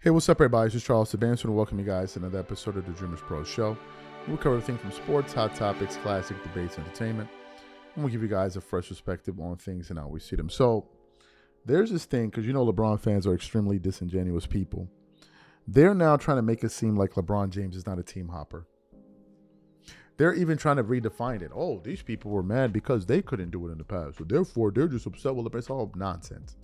Hey, what's up, everybody? This is Charles Sebastian, and welcome you guys to another episode of the Dreamers Pro Show. We'll cover everything from sports, hot topics, classic debates, entertainment, and we'll give you guys a fresh perspective on things and how we see them. So there's this thing, because you know LeBron fans are extremely disingenuous people. They're now trying to make it seem like LeBron James is not a team hopper. They're even trying to redefine it. Oh, these people were mad because they couldn't do it in the past, so therefore they're just upset with LeBron. It's all nonsense.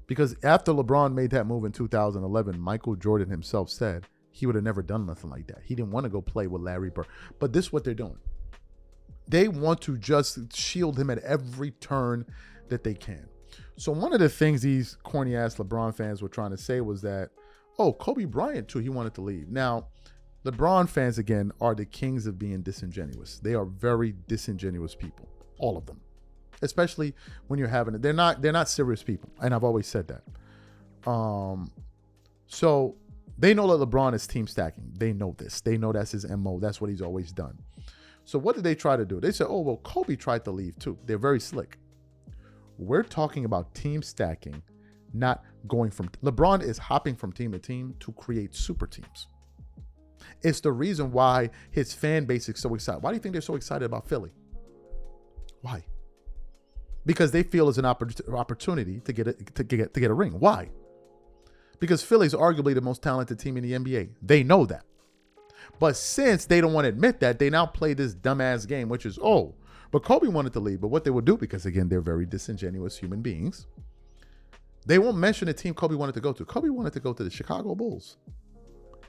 Because after LeBron made that move in 2011, Michael Jordan himself said he would have never done nothing like that. He didn't want to go play with Larry Bird. But this is what they're doing. They want to just shield him at every turn that they can. So one of the things these corny-ass LeBron fans were trying to say was that, oh, Kobe Bryant, too, he wanted to leave. Now, LeBron fans, again, are the kings of being disingenuous. They are very disingenuous people, all of them. Especially when you're having it. They're not serious people. And I've always said that. So they know that LeBron is team stacking. They know this. They know that's his MO. That's what he's always done. So what did they try to do? They said, oh, well, Kobe tried to leave too. They're very slick. We're talking about team stacking, not going from... LeBron is hopping from team to team to create super teams. It's the reason why his fan base is so excited. Why do you think they're so excited about Philly? Why? Because they feel it's an opportunity to get a ring. Why? Because Philly's arguably the most talented team in the NBA. They know that. But since they don't want to admit that, they now play this dumbass game, which is, oh, but Kobe wanted to leave. But what they would do, because again, they're very disingenuous human beings, they won't mention the team Kobe wanted to go to. Kobe wanted to go to the Chicago Bulls.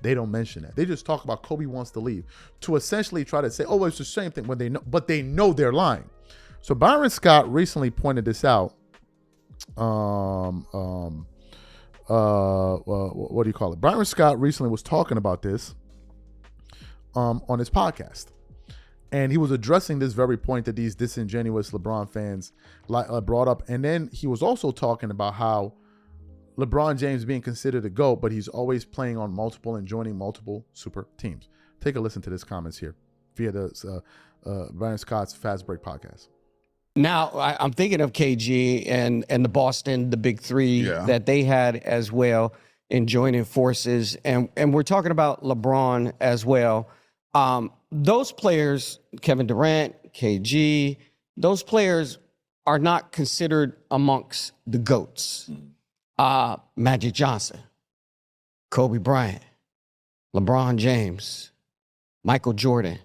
They don't mention that. They just talk about Kobe wants to leave to essentially try to say, oh, it's the same thing when they know, but they know they're lying. So Byron Scott recently pointed this out. What do you call it? Byron Scott recently was talking about this on his podcast. And he was addressing this very point that these disingenuous LeBron fans brought up. And then he was also talking about how LeBron James being considered a GOAT, but he's always playing on multiple and joining multiple super teams. Take a listen to this comments here via the Byron Scott's Fast Break podcast. Now, I'm thinking of KG and the Boston, the big three that they had as well in joining forces. And we're talking about LeBron as well. Those players, Kevin Durant, KG, those players are not considered amongst the GOATs. Magic Johnson, Kobe Bryant, LeBron James, Michael Jordan.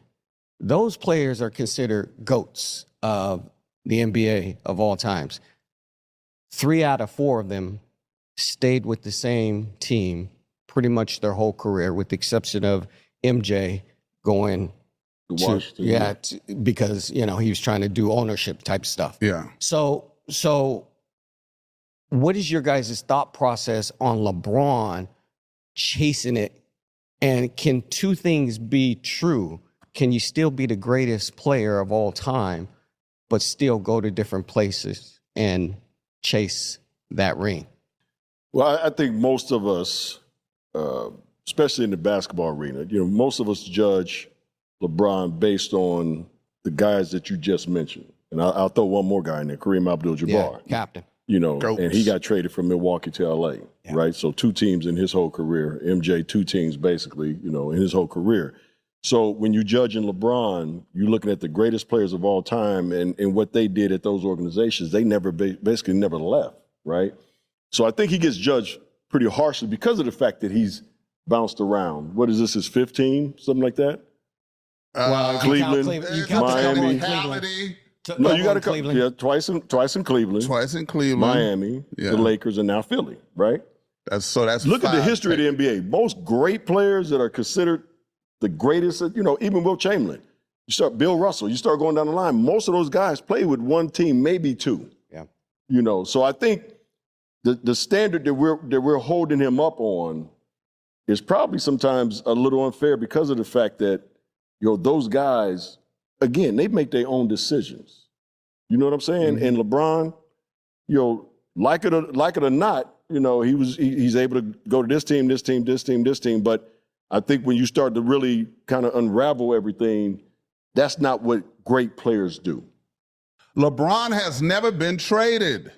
Those players are considered GOATs of the NBA of all times. 3 out of 4 of them stayed with the same team pretty much their whole career, with the exception of MJ going to Washington. Because, you know, he was trying to do ownership type stuff. Yeah. So what is your guys' thought process on LeBron chasing it? And can two things be true? Can you still be the greatest player of all time, but still go to different places and chase that ring? Well, I think most of us, especially in the basketball arena, you know, most of us judge LeBron based on the guys that you just mentioned. And I'll throw one more guy in there, Kareem Abdul-Jabbar. Yeah, captain. You know, and he got traded from Milwaukee to LA, right? So 2 teams in his whole career. MJ, 2 teams basically, you know, in his whole career. So when you're judging LeBron, you're looking at the greatest players of all time and what they did at those organizations. They never basically never left, right? So I think he gets judged pretty harshly because of the fact that he's bounced around. What is this, his 15, something like that? Cleveland, Miami. No, you got to come. Yeah, twice in Cleveland. Twice in Cleveland. Miami, the Lakers, and now Philly, right? That's look at the history of the NBA. Most great players that are considered the greatest, you know, even Will Chamberlain. You start Bill Russell, you start going down the line. Most of those guys play with 1 team, maybe 2. Yeah. You know, so I think the standard that we're holding him up on is probably sometimes a little unfair because of the fact that, you know, those guys, again, they make their own decisions. You know what I'm saying? Mm-hmm. And LeBron, you know, like it or not, you know, he's able to go to this team, this team, this team, this team. But I think when you start to really kind of unravel everything, that's not what great players do. LeBron has never been traded.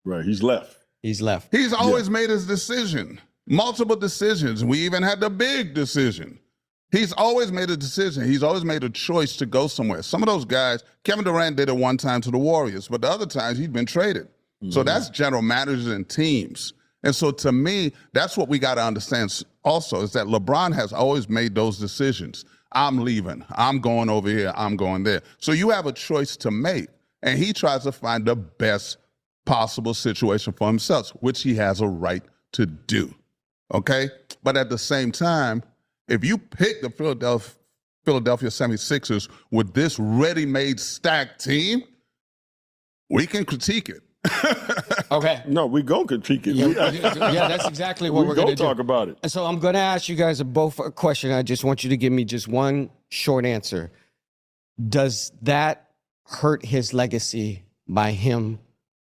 Right, he's left. He's left. He's always made his decision. Multiple decisions. We even had the big decision. He's always made a decision. He's always made a choice to go somewhere. Some of those guys, Kevin Durant did it one time to the Warriors, but the other times he'd been traded. So that's general managers and teams. And so to me, that's what we got to understand also, is that LeBron has always made those decisions. I'm leaving. I'm going over here. I'm going there. So you have a choice to make. And he tries to find the best possible situation for himself, which he has a right to do. Okay? But at the same time, if you pick the Philadelphia 76ers with this ready-made stacked team, we can critique it. Okay. No, we go critique it. Yeah, that's exactly what we're going to talk about it. And so I'm going to ask you guys both a question. I just want you to give me just one short answer. Does that hurt his legacy by him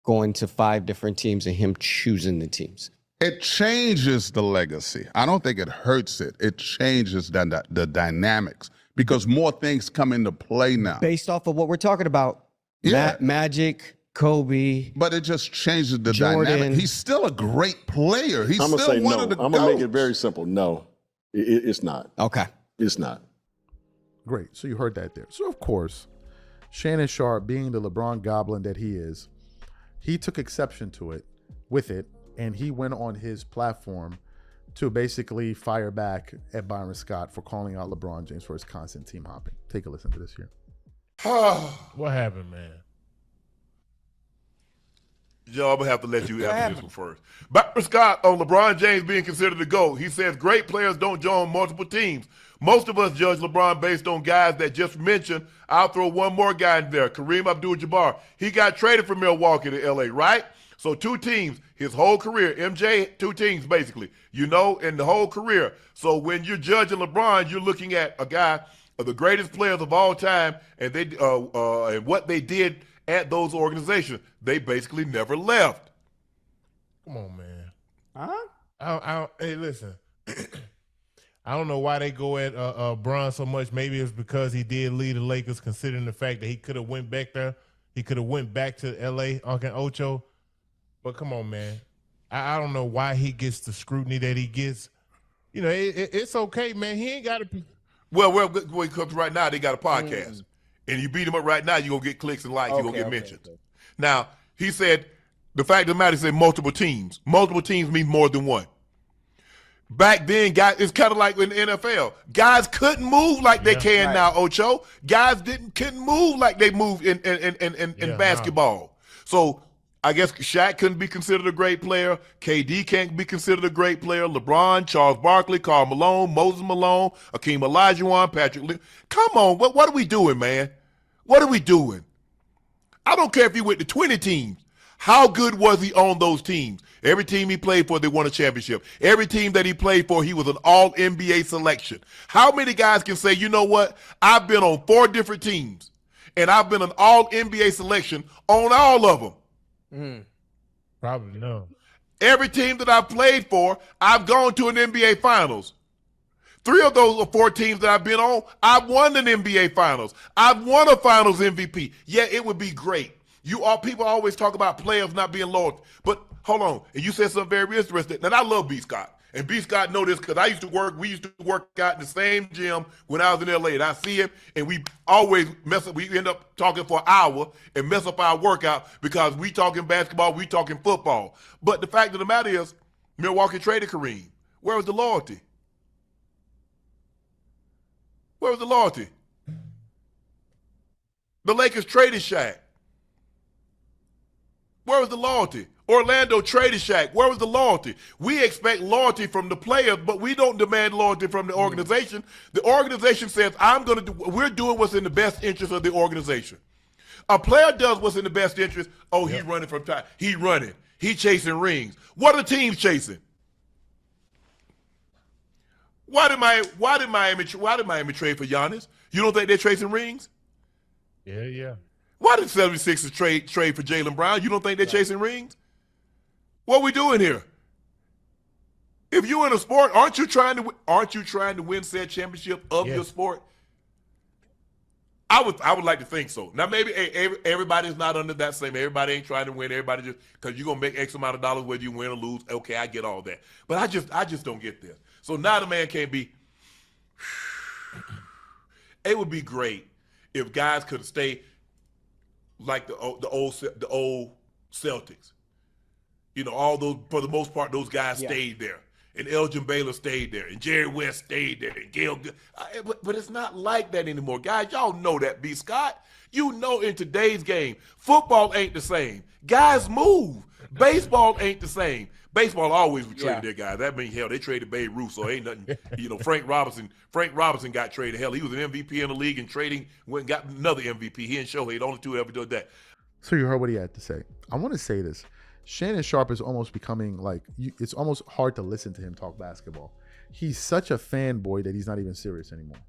going to 5 different teams and him choosing the teams? It changes the legacy. I don't think it hurts it. It changes the dynamics because more things come into play now. Based off of what we're talking about, Yeah. Magic, Kobe. But it just changes the Jordan. dynamic. He's still a great player. He's I'm going to still say one no. of the I'm going to make it GOATs. very simple. No, it's not. Okay. It's not. Great. So you heard that there. So, of course, Shannon Sharpe, being the LeBron goblin that he is, he took exception to it, with it, and he went on his platform to basically fire back at Byron Scott for calling out LeBron James for his constant team hopping. Take a listen to this here. What happened, man? Joe, I'm going to have to let you answer this one first. Byron Scott on LeBron James being considered the GOAT. He says great players don't join multiple teams. Most of us judge LeBron based on guys that just mentioned. I'll throw one more guy in there, Kareem Abdul-Jabbar. He got traded from Milwaukee to L.A., right? So 2 teams, his whole career. MJ, 2 teams basically, in the whole career. So when you're judging LeBron, you're looking at a guy of the greatest players of all time and and what they did at those organizations. They basically never left. Come on, man. Hey, listen. I don't know why they go at Bron so much. Maybe it's because he did lead the Lakers, considering the fact that he could have went back there. He could have went back to L.A. Uncle Ocho. But come on, man. I don't know why he gets the scrutiny that he gets. You know, it's okay, man. He ain't got to be. Well, right now they got a podcast. And you beat him up right now, you're going to get clicks and likes. You're going to get mentioned. Okay. Now, he said, the fact of the matter, he said multiple teams. Multiple teams means more than one. Back then, guys, it's kind of like in the NFL. Guys couldn't move like they can now, Ocho. Guys couldn't move like they move in basketball. So I guess Shaq couldn't be considered a great player. KD can't be considered a great player. LeBron, Charles Barkley, Karl Malone, Moses Malone, Akeem Olajuwon, Patrick Lee. Come on, what are we doing, man? What are we doing? I don't care if he went to 20 teams. How good was he on those teams? Every team he played for, they won a championship. Every team that he played for, he was an all-NBA selection. How many guys can say, you know what, I've been on 4 different teams, and I've been an all-NBA selection on all of them? Probably no. Every team that I've played for, I've gone to an NBA Finals. 3 of those 4 teams that I've been on, I've won an NBA Finals. I've won a Finals MVP. Yeah, it would be great. People always talk about players not being loyal, but hold on. And you said something very interesting. And I love B. Scott. And B. Scott know this because we used to work out in the same gym when I was in LA. And I see him, and we always mess up. We end up talking for an hour and mess up our workout because we talking basketball, we talking football. But the fact of the matter is, Milwaukee traded Kareem. Where was the loyalty? Where was the loyalty? The Lakers traded Shaq. Where was the loyalty? Orlando traded Shaq. Where was the loyalty? We expect loyalty from the players, but we don't demand loyalty from the organization. The organization says, we're doing what's in the best interest of the organization. A player does what's in the best interest. Oh, he's running from time. He's running. He's chasing rings. What are teams chasing? Why did Miami trade for Giannis? You don't think they're chasing rings? Yeah. Why did 76ers trade for Jaylen Brown? You don't think they're chasing rings? What are we doing here? If you're in a sport, aren't you trying to win said championship of your sport? I would like to think so. Now maybe everybody's not under that same. Everybody ain't trying to win. Everybody just because you're gonna make X amount of dollars whether you win or lose. Okay, I get all that, but I just don't get this. So now the man can't be. It would be great if guys could stay like the old Celtics. You know, all those for the most part, those guys stayed there. And Elgin Baylor stayed there, and Jerry West stayed there, and Gail. But it's not like that anymore, guys. Y'all know that, B. Scott. You know, in today's game, football ain't the same. Guys move. Baseball ain't the same. Baseball always would trade their guys. That means hell, they traded Babe Ruth, so ain't nothing. You know, Frank Robinson got traded. Hell, he was an MVP in the league and trading went and got another MVP. He and Shohei, the only two ever did that. So you heard what he had to say. I want to say this. Shannon Sharpe is almost becoming it's almost hard to listen to him talk basketball. He's such a fanboy that he's not even serious anymore.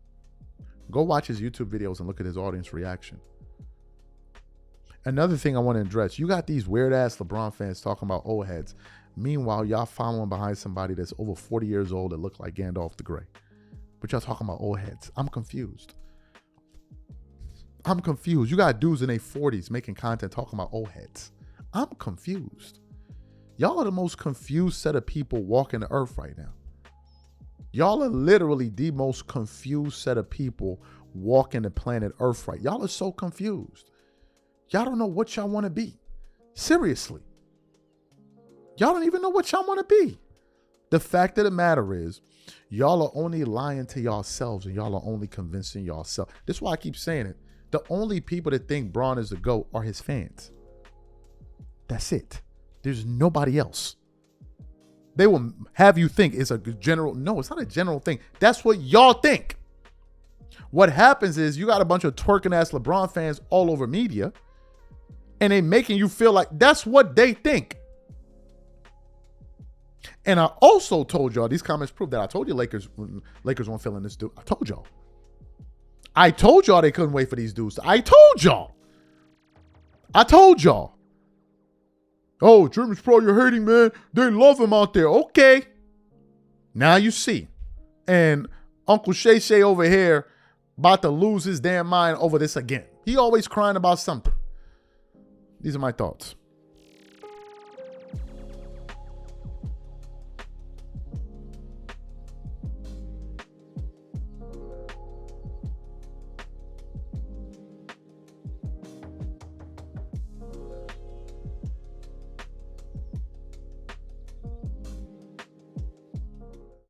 Go watch his YouTube videos and look at his audience reaction. Another thing I want to address, you got these weird ass LeBron fans talking about old heads. Meanwhile, y'all following behind somebody that's over 40 years old that look like Gandalf the Grey. But y'all talking about old heads. I'm confused. You got dudes in their 40s making content talking about old heads. I'm confused. Y'all are the most confused set of people walking the earth right now. Y'all are literally the most confused set of people walking the planet Earth right. Y'all are so confused. Y'all don't know what y'all want to be. Seriously. Y'all don't even know what y'all want to be. The fact of the matter is, y'all are only lying to yourselves and y'all are only convincing yourself. This is why I keep saying it. The only people that think Bron is the GOAT are his fans. That's it. There's nobody else. They will have you think it's a general. No, it's not a general thing. That's what y'all think. What happens is you got a bunch of twerking ass LeBron fans all over media, and they making you feel like that's what they think. And I also told y'all, these comments prove that I told you Lakers weren't feeling this dude. I told y'all they couldn't wait for these dudes. I told y'all. Oh, DREAMERSPRO, you're hurting, man. They love him out there. Okay. Now you see. And Uncle Shay Shay over here about to lose his damn mind over this again. He always crying about something. These are my thoughts.